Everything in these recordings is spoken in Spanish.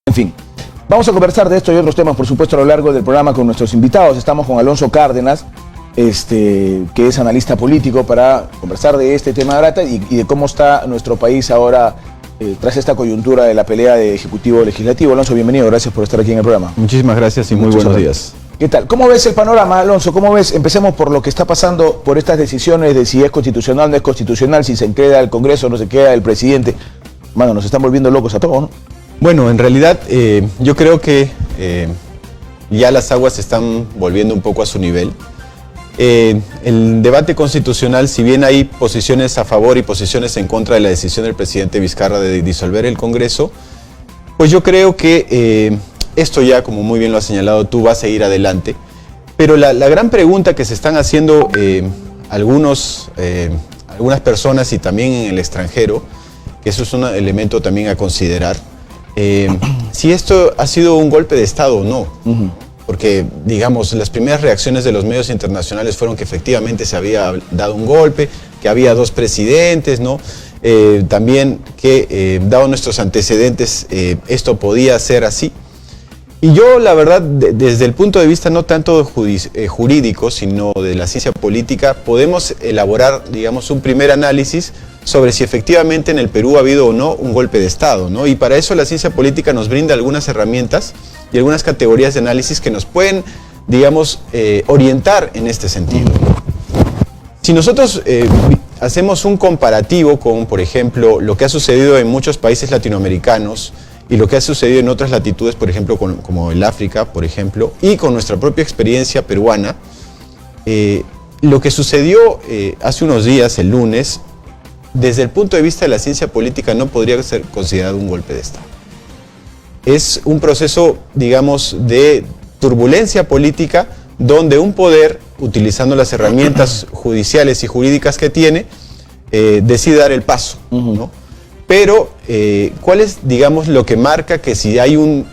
En fin, vamos a conversar de esto y otros temas, por supuesto, a lo largo del programa con nuestros invitados. Estamos con Alonso Cárdenas, que es analista político, para conversar de este tema de Arata y de cómo está nuestro país ahora tras esta coyuntura de la pelea de Ejecutivo-Legislativo. Alonso, bienvenido, gracias por estar aquí en el programa. Muchísimas gracias y muy buenos días. ¿Qué tal? ¿Cómo ves el panorama, Alonso? ¿Cómo ves? Empecemos por lo que está pasando, por estas decisiones de si es constitucional o no es constitucional, si se queda el Congreso o no se queda el presidente. Mano, nos están volviendo locos a todos, ¿no? Bueno, en realidad yo creo que ya las aguas se están volviendo un poco a su nivel. El debate constitucional, si bien hay posiciones a favor y posiciones en contra de la decisión del presidente Vizcarra de disolver el Congreso, pues yo creo que esto ya, como muy bien lo has señalado tú, va a seguir adelante. Pero la gran pregunta que se están haciendo algunas personas y también en el extranjero, que eso es un elemento también a considerar, si esto ha sido un golpe de Estado o no. Porque, digamos, las primeras reacciones de los medios internacionales fueron que efectivamente se había dado un golpe, que había dos presidentes, ¿no? También que, dado nuestros antecedentes, esto podía ser así. Y yo, la verdad, desde el punto de vista no tanto jurídico, sino de la ciencia política, podemos elaborar, digamos, un primer análisis sobre si efectivamente en el Perú ha habido o no un golpe de Estado, ¿no? Y para eso la ciencia política nos brinda algunas herramientas y algunas categorías de análisis que nos pueden, digamos, orientar en este sentido. Si nosotros hacemos un comparativo con, por ejemplo, lo que ha sucedido en muchos países latinoamericanos y lo que ha sucedido en otras latitudes, por ejemplo, como el África, por ejemplo, y con nuestra propia experiencia peruana, lo que sucedió hace unos días, el lunes, desde el punto de vista de la ciencia política no podría ser considerado un golpe de Estado. Es un proceso, digamos, de turbulencia política donde un poder, utilizando las herramientas judiciales y jurídicas que tiene, decide dar el paso, ¿no? Pero, ¿cuál es, digamos, lo que marca que si hay un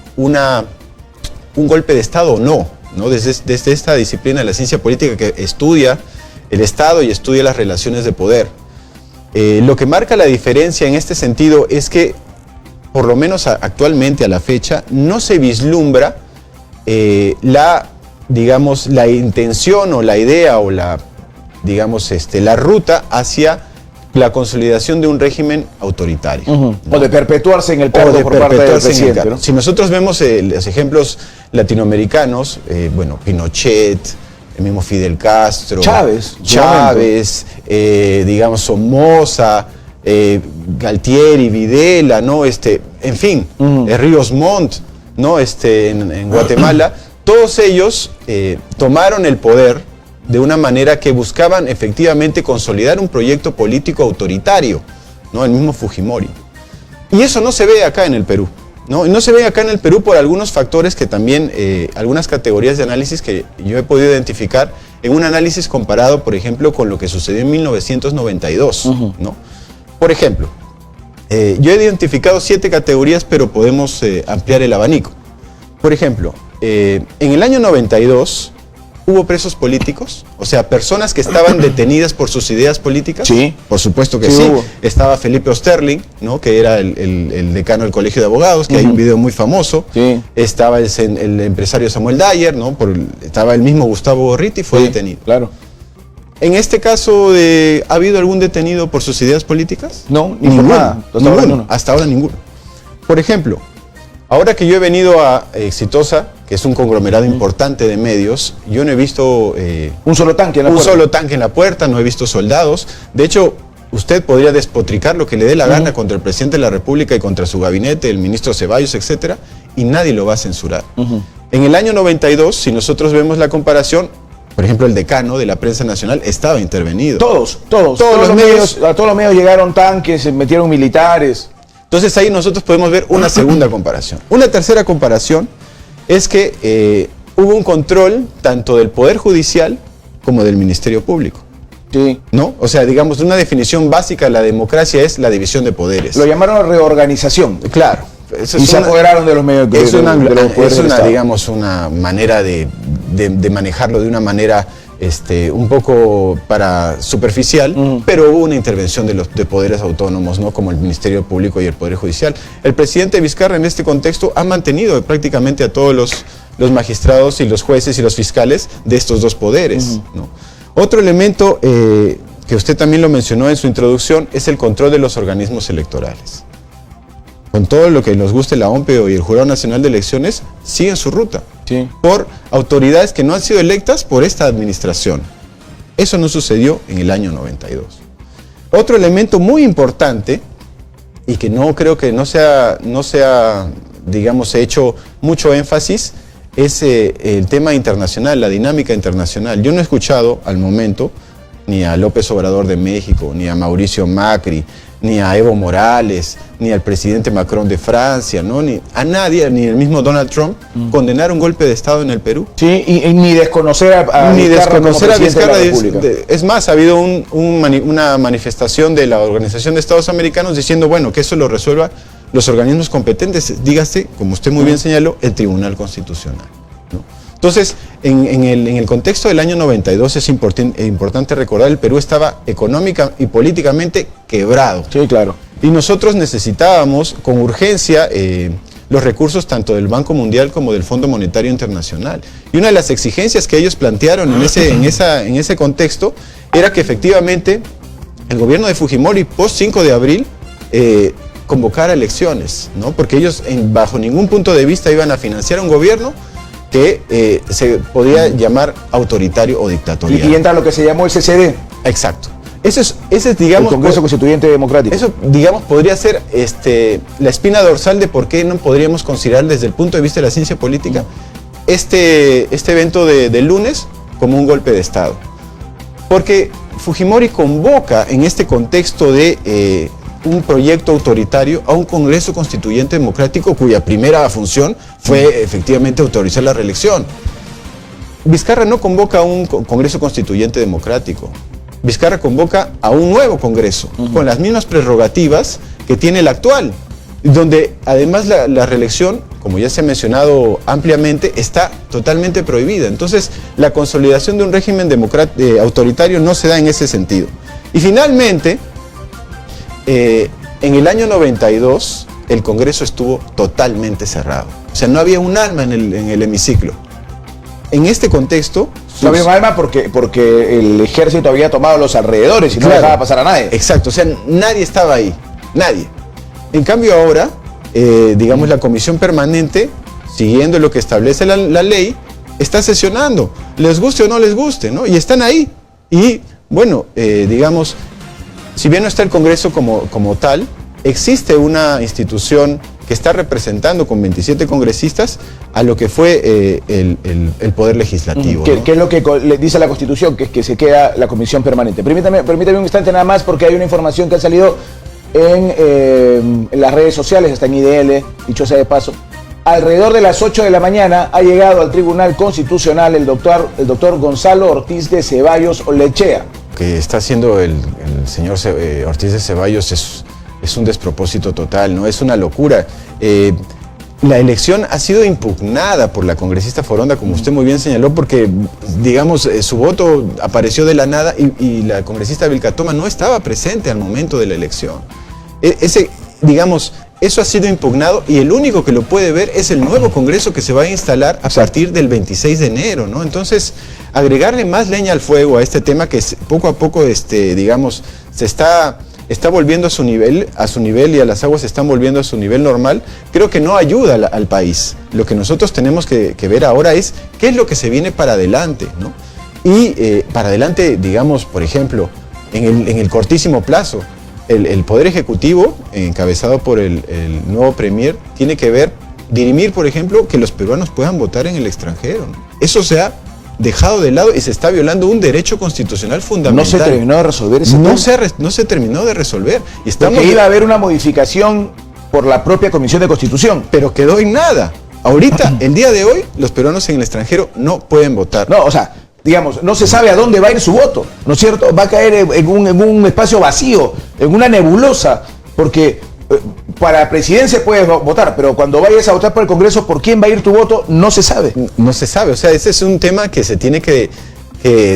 golpe de Estado o no? ¿No? Desde esta disciplina de la ciencia política que estudia el Estado y estudia las relaciones de poder. Lo que marca la diferencia en este sentido es que, por lo menos actualmente a la fecha, no se vislumbra la intención o la idea o la ruta hacia la consolidación de un régimen autoritario. ¿No? O de perpetuarse en el cargo por parte del presidente, ¿no? Si nosotros vemos los ejemplos latinoamericanos, Pinochet, el mismo Fidel Castro, Chávez, digamos Somoza, Galtieri, Videla, ¿no? En fin, Ríos Montt, ¿no? En Guatemala, todos ellos tomaron el poder de una manera que buscaban efectivamente consolidar un proyecto político autoritario, ¿no? El mismo Fujimori. Y eso no se ve acá en el Perú, ¿no? Y no se ve acá en el Perú por algunos factores que también, algunas categorías de análisis que yo he podido identificar en un análisis comparado, por ejemplo, con lo que sucedió en 1992, ¿no? Por ejemplo, yo he identificado 7 categorías, pero podemos ampliar el abanico. Por ejemplo, en el año 92... ¿hubo presos políticos? O sea, personas que estaban detenidas por sus ideas políticas. Sí. Por supuesto que sí. Hubo. Estaba Felipe Osterling, ¿no? Que era el decano del Colegio de Abogados, que hay un video muy famoso. Sí. Estaba el empresario Samuel Dyer, ¿no? Estaba el mismo Gustavo Gorriti, fue detenido. Claro. En este caso, ¿ha habido algún detenido por sus ideas políticas? No, ninguno. Hasta ahora ninguno. Por ejemplo, ahora que yo he venido a Exitosa, que es un conglomerado importante de medios, yo no he visto un solo tanque en la puerta, no he visto soldados. De hecho, usted podría despotricar lo que le dé la gana contra el presidente de la República y contra su gabinete, el ministro Ceballos, etcétera, y nadie lo va a censurar. En el año 92, si nosotros vemos la comparación, por ejemplo, el decano de la prensa nacional estaba intervenido. Todos los medios, a todos los medios llegaron tanques, se metieron militares. Entonces ahí nosotros podemos ver una segunda comparación. Una tercera comparación es que hubo un control tanto del Poder Judicial como del Ministerio Público. Sí. ¿No? O sea, digamos, una definición básica de la democracia es la división de poderes. Lo llamaron reorganización. Claro. Se apoderaron de los medios es una, digamos, una manera de manejarlo de una manera un poco superficial, pero hubo una intervención de poderes autónomos, ¿no? Como el Ministerio Público y el Poder Judicial. El presidente Vizcarra en este contexto ha mantenido prácticamente a todos los magistrados y los jueces y los fiscales de estos dos poderes, ¿no? Otro elemento que usted también lo mencionó en su introducción es el control de los organismos electorales. Con todo lo que nos guste la OMPE y el Jurado Nacional de Elecciones, siguen su ruta. Sí. Por autoridades que no han sido electas por esta administración. Eso no sucedió en el año 92. Otro elemento muy importante, y que no creo que no sea digamos, hecho mucho énfasis, es el tema internacional, la dinámica internacional. Yo no he escuchado al momento ni a López Obrador de México, ni a Mauricio Macri, ni a Evo Morales, ni al presidente Macron de Francia, ¿no? Ni a nadie, ni el mismo Donald Trump, condenar un golpe de Estado en el Perú. Sí, y ni desconocer a Vizcarra. Es más, ha habido una manifestación de la Organización de Estados Americanos diciendo, bueno, que eso lo resuelva los organismos competentes, dígase, como usted muy bien señaló, el Tribunal Constitucional, ¿no? Entonces, en el contexto del año 92 es importante recordar, el Perú estaba económica y políticamente quebrado. Sí, claro. Y nosotros necesitábamos con urgencia los recursos tanto del Banco Mundial como del Fondo Monetario Internacional. Y una de las exigencias que ellos plantearon en ese contexto era que efectivamente el gobierno de Fujimori, post 5 de abril, convocara elecciones, ¿no? Porque ellos bajo ningún punto de vista iban a financiar un gobierno que se podía llamar autoritario o dictatorial. Y entra lo que se llamó el CCD. Exacto. Ese es, digamos, el Congreso Constituyente Democrático. Eso, digamos, podría ser la espina dorsal de por qué no podríamos considerar desde el punto de vista de la ciencia política este evento del lunes como un golpe de Estado. Porque Fujimori convoca en este contexto de un proyecto autoritario a un Congreso Constituyente Democrático cuya primera función fue efectivamente autorizar la reelección. Vizcarra no convoca a un Congreso Constituyente Democrático. Vizcarra convoca a un nuevo Congreso, con las mismas prerrogativas que tiene el actual, donde además la reelección, como ya se ha mencionado ampliamente, está totalmente prohibida. Entonces, la consolidación de un régimen autoritario no se da en ese sentido. Y finalmente, en el año 92, el Congreso estuvo totalmente cerrado. O sea, no había un alma en el hemiciclo. En este contexto... No había un alma porque el ejército había tomado los alrededores y no dejaba pasar a nadie. Exacto, o sea, nadie estaba ahí, nadie. En cambio ahora, digamos, la comisión permanente, siguiendo lo que establece la ley, está sesionando, les guste o no les guste, ¿no? Y están ahí. Y, bueno, digamos, si bien no está el Congreso como tal, existe una institución que está representando con 27 congresistas a lo que fue el Poder Legislativo, ¿no? ¿Qué es lo que le dice la Constitución? Que es que se queda la Comisión Permanente. Permítame un instante nada más, porque hay una información que ha salido en las redes sociales, hasta en IDL, dicho sea de paso. Alrededor de las 8 de la mañana ha llegado al Tribunal Constitucional el doctor Gonzalo Ortiz de Ceballos Olechea. Que está haciendo el señor Ortiz de Ceballos es un despropósito total, ¿no? Es una locura. La elección ha sido impugnada por la congresista Foronda, como usted muy bien señaló, porque, digamos, su voto apareció de la nada y la congresista Vilcatoma no estaba presente al momento de la elección. Digamos, eso ha sido impugnado y el único que lo puede ver es el nuevo Congreso que se va a instalar a partir del 26 de enero, ¿no? Entonces, agregarle más leña al fuego a este tema que poco a poco, digamos, se está volviendo a su nivel y a las aguas se están volviendo a su nivel normal, creo que no ayuda al país. Lo que nosotros tenemos que ver ahora es qué es lo que se viene para adelante, ¿no? Y para adelante, digamos, por ejemplo, en el cortísimo plazo, el Poder Ejecutivo, encabezado por el nuevo Premier, tiene que dirimir, por ejemplo, que los peruanos puedan votar en el extranjero, ¿no? Eso se ha dejado de lado y se está violando un derecho constitucional fundamental. No se terminó de resolver ese tema. No se terminó de resolver. Y porque iba a haber una modificación por la propia Comisión de Constitución. Pero quedó en nada. Ahorita, el día de hoy, los peruanos en el extranjero no pueden votar. No, o sea, digamos, no se sabe a dónde va a ir su voto, ¿no es cierto? Va a caer en un espacio vacío, en una nebulosa, porque para presidencia puedes votar, pero cuando vayas a votar por el Congreso, ¿por quién va a ir tu voto? No se sabe. No se sabe, o sea, ese es un tema que se tiene que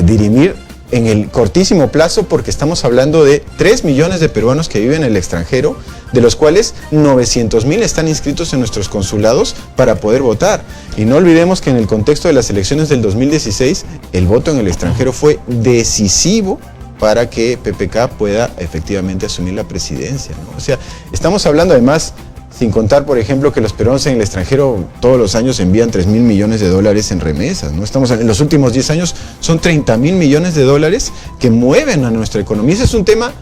dirimir en el cortísimo plazo, porque estamos hablando de 3 millones de peruanos que viven en el extranjero, de los cuales 900.000 están inscritos en nuestros consulados para poder votar. Y no olvidemos que en el contexto de las elecciones del 2016, el voto en el extranjero fue decisivo para que PPK pueda efectivamente asumir la presidencia, ¿no? O sea, estamos hablando además, sin contar, por ejemplo, que los peruanos en el extranjero todos los años envían 3.000 millones de dólares en remesas, ¿no? Estamos en los últimos 10 años son 30.000 millones de dólares que mueven a nuestra economía. Ese es un tema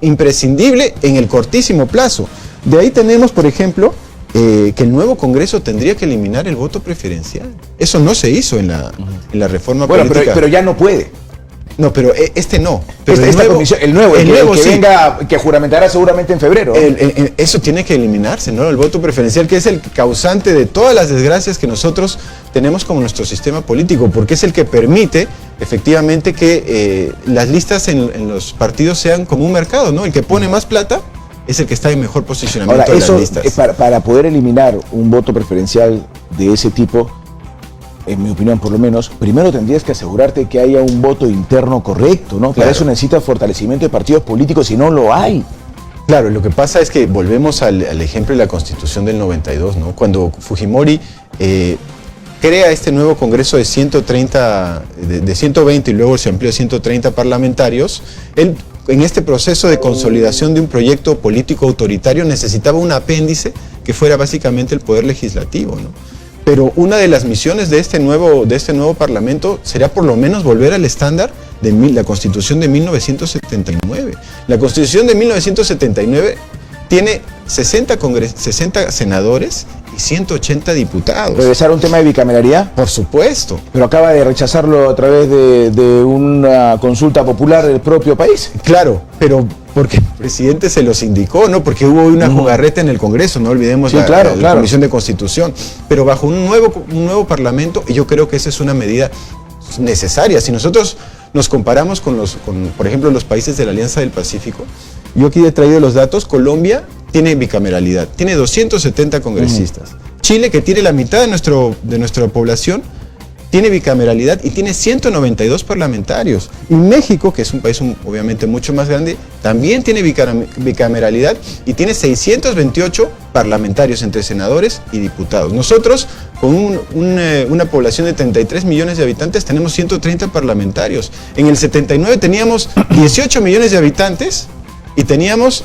imprescindible en el cortísimo plazo. De ahí tenemos, por ejemplo, que el nuevo Congreso tendría que eliminar el voto preferencial. Eso no se hizo en la reforma política. Pero ya no puede. No, pero este no. Pero el nuevo que sí. venga, que juramentará seguramente en febrero. Eso tiene que eliminarse, ¿no? El voto preferencial, que es el causante de todas las desgracias que nosotros tenemos como nuestro sistema político, porque es el que permite efectivamente que las listas en los partidos sean como un mercado, ¿no? El que pone más plata es el que está en mejor posicionamiento. Ahora, de las listas. Para poder eliminar un voto preferencial de ese tipo, en mi opinión por lo menos, primero tendrías que asegurarte que haya un voto interno correcto, ¿no? Para eso necesitas fortalecimiento de partidos políticos y no lo hay. Claro, lo que pasa es que volvemos al ejemplo de la Constitución del 92, ¿no? Cuando Fujimori crea este nuevo Congreso de 120 y luego se amplió a 130 parlamentarios, él, en este proceso de consolidación de un proyecto político autoritario, necesitaba un apéndice que fuera básicamente el poder legislativo, ¿no? Pero una de las misiones de este nuevo Parlamento será por lo menos volver al estándar de la Constitución de 1979. La Constitución de 1979 tiene 60 senadores y 180 diputados. ¿Regresar a un tema de bicameralidad? Por supuesto. Pero acaba de rechazarlo a través de una consulta popular del propio país. Claro, pero porque el presidente se los indicó, ¿no? Porque hubo una jugarreta en el Congreso, no olvidemos la Comisión de Constitución, pero bajo un nuevo Parlamento, y yo creo que esa es una medida necesaria. Si nosotros nos comparamos con por ejemplo, los países de la Alianza del Pacífico, yo aquí he traído los datos. Colombia tiene bicameralidad, tiene 270 congresistas. Chile, que tiene la mitad de nuestra población, tiene bicameralidad y tiene 192 parlamentarios. Y México, que es un país obviamente mucho más grande, también tiene bicameralidad y tiene 628 parlamentarios entre senadores y diputados. Nosotros, con una población de 33 millones de habitantes, tenemos 130 parlamentarios. En el 79 teníamos 18 millones de habitantes y teníamos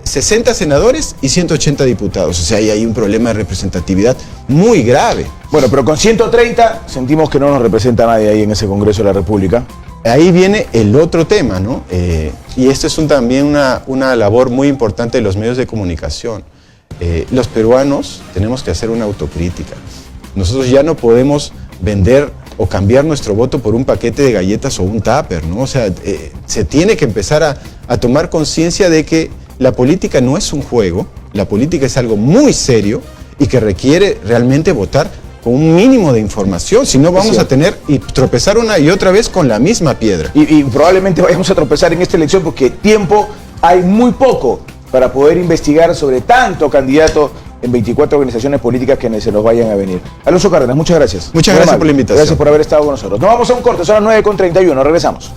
60 senadores y 180 diputados. O sea, ahí hay un problema de representatividad muy grave. Bueno, pero con 130 sentimos que no nos representa nadie ahí en ese Congreso de la República. Ahí viene el otro tema, ¿no? Y esto es también una labor muy importante de los medios de comunicación. Los peruanos tenemos que hacer una autocrítica. Nosotros ya no podemos vender o cambiar nuestro voto por un paquete de galletas o un tupper, ¿no? O sea, se tiene que empezar a tomar conciencia de que la política no es un juego, la política es algo muy serio y que requiere realmente votar con un mínimo de información, si no vamos a tener y tropezar una y otra vez con la misma piedra. Y probablemente vayamos a tropezar en esta elección porque tiempo hay muy poco para poder investigar sobre tanto candidato en 24 organizaciones políticas que se nos vayan a venir. Alonso Cárdenas, muchas gracias. Muchas gracias por la invitación. Gracias por haber estado con nosotros. Nos vamos a un corte, son las 9:31, regresamos.